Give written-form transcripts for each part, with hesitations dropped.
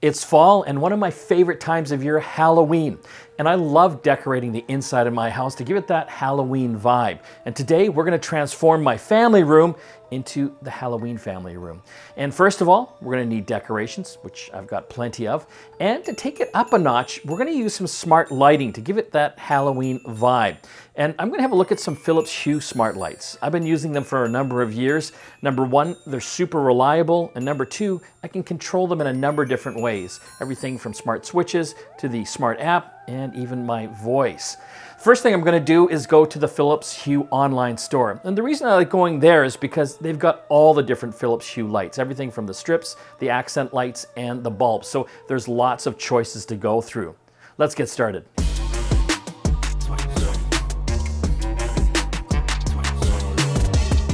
It's fall and one of my favorite times of year, Halloween. And I love decorating the inside of my house to give it that Halloween vibe. And today we're going to transform my family room into the Halloween family room. And first of all, we're going to need decorations, which I've got plenty of. And to take it up a notch, we're going to use some smart lighting to give it that Halloween vibe. And I'm going to have a look at some Philips Hue smart lights. I've been using them for a number of years. Number one, they're super reliable. And number two, I can control them in a number of different ways. Everything from smart switches to the smart app and even my voice. First thing I'm going to do is go to the Philips Hue online store. And the reason I like going there is because they've got all the different Philips Hue lights, everything from the strips, the accent lights, and the bulbs. So there's lots of choices to go through. Let's get started.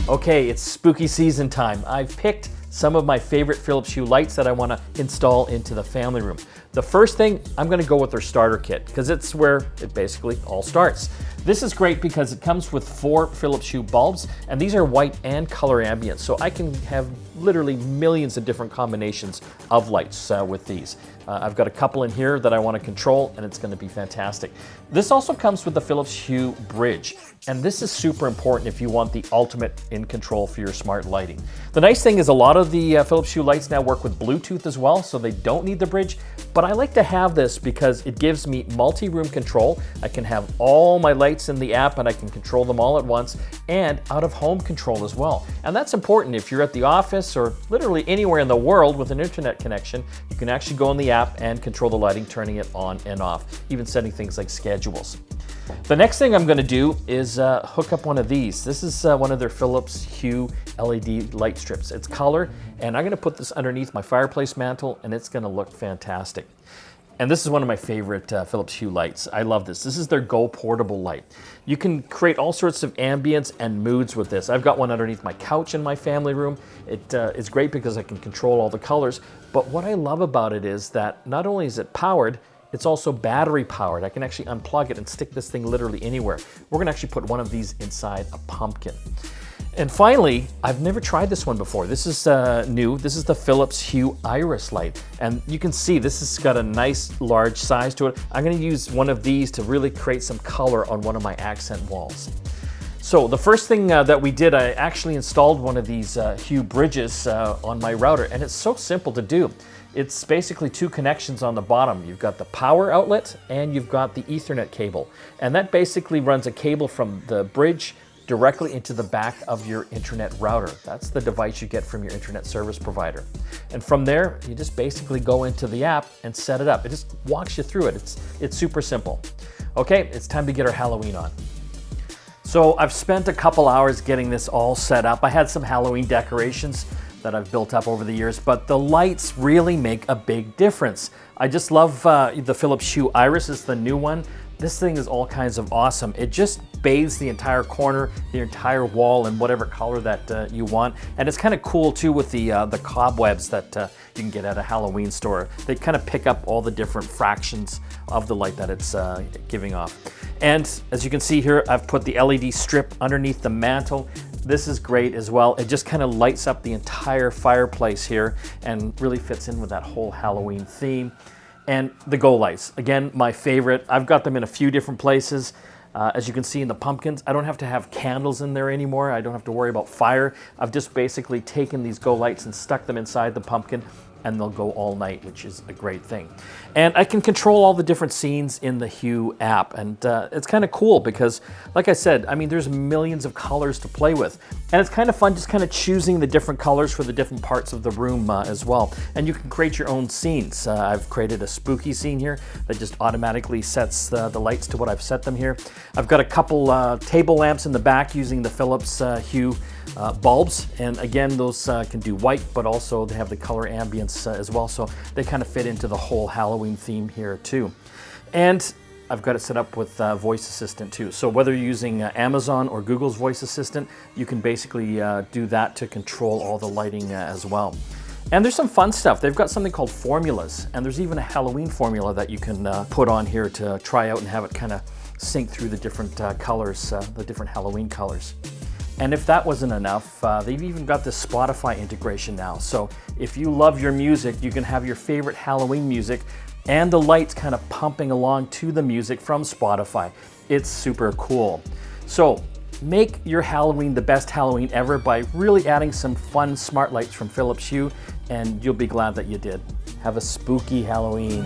Okay, it's spooky season time. I've picked some of my favorite Philips Hue lights that I want to install into the family room. The first thing, I'm going to go with their starter kit because it's where it basically all starts. This is great because it comes with 4 Philips Hue bulbs, and these are white and color ambient, so I can have literally millions of different combinations of lights with these. I've got a couple in here that I want to control, and it's going to be fantastic. This also comes with the Philips Hue Bridge, and this is super important if you want the ultimate in control for your smart lighting. The nice thing is a lot of the Philips Hue lights now work with Bluetooth as well, so they don't need the bridge, but I like to have this because it gives me multi-room control. I can have all my lights in the app and I can control them all at once, and out-of-home control as well. And that's important if you're at the office or literally anywhere in the world with an internet connection. You can actually go in the app and control the lighting, turning it on and off, even setting things like schedules. The next thing I'm going to do is hook up one of these. This is one of their Philips Hue LED light strips. It's color, and I'm going to put this underneath my fireplace mantle, and it's going to look fantastic. And this is one of my favorite Philips Hue lights. I love this. This is their Go Portable light. You can create all sorts of ambience and moods with this. I've got one underneath my couch in my family room. It's great because I can control all the colors. But what I love about it is that not only is it powered, it's also battery powered. I can actually unplug it and stick this thing literally anywhere. We're gonna actually put one of these inside a pumpkin. And finally, I've never tried this one before. This is new. This is the Philips Hue Iris light. And you can see this has got a nice large size to it. I'm gonna use one of these to really create some color on one of my accent walls. So the first thing that we did, I actually installed one of these Hue bridges on my router, and it's so simple to do. It's basically 2 connections on the bottom. You've got the power outlet and you've got the Ethernet cable. And that basically runs a cable from the bridge directly into the back of your internet router. That's the device you get from your internet service provider. And from there, you just basically go into the app and set it up. It just walks you through it. It's super simple. Okay, it's time to get our Halloween on. So I've spent a couple hours getting this all set up. I had some Halloween decorations that I've built up over the years, but the lights really make a big difference. I just love the Philips Hue Iris is the new one. This thing is all kinds of awesome. It just bathes the entire corner, the entire wall in whatever color that you want. And it's kind of cool too with the cobwebs that you can get at a Halloween store. They kind of pick up all the different fractions of the light that it's giving off. And as you can see here, I've put the LED strip underneath the mantle. This is great as well. It just kind of lights up the entire fireplace here and really fits in with that whole Halloween theme. And the Go lights, again, my favorite. I've got them in a few different places. As you can see in the pumpkins, I don't have to have candles in there anymore. I don't have to worry about fire. I've just basically taken these Go lights and stuck them inside the pumpkin, and they'll go all night, which is a great thing. And I can control all the different scenes in the Hue app, and it's kind of cool because, like I said, I mean, there's millions of colors to play with. And it's kind of fun just kind of choosing the different colors for the different parts of the room as well. And you can create your own scenes. I've created a spooky scene here that just automatically sets the lights to what I've set them here. I've got a couple table lamps in the back using the Philips Hue bulbs, and again, those can do white, but also they have the color ambience as well, so they kind of fit into the whole Halloween theme here too. And I've got it set up with voice assistant too, so whether you're using Amazon or Google's voice assistant, you can basically do that to control all the lighting as well. And there's some fun stuff. They've got something called formulas, and there's even a Halloween formula that you can put on here to try out and have it kind of sync through the different colors, the different Halloween colors. And if that wasn't enough, they've even got this Spotify integration now. So if you love your music, you can have your favorite Halloween music and the lights kind of pumping along to the music from Spotify. It's super cool. So make your Halloween the best Halloween ever by really adding some fun smart lights from Philips Hue, and you'll be glad that you did. Have a spooky Halloween.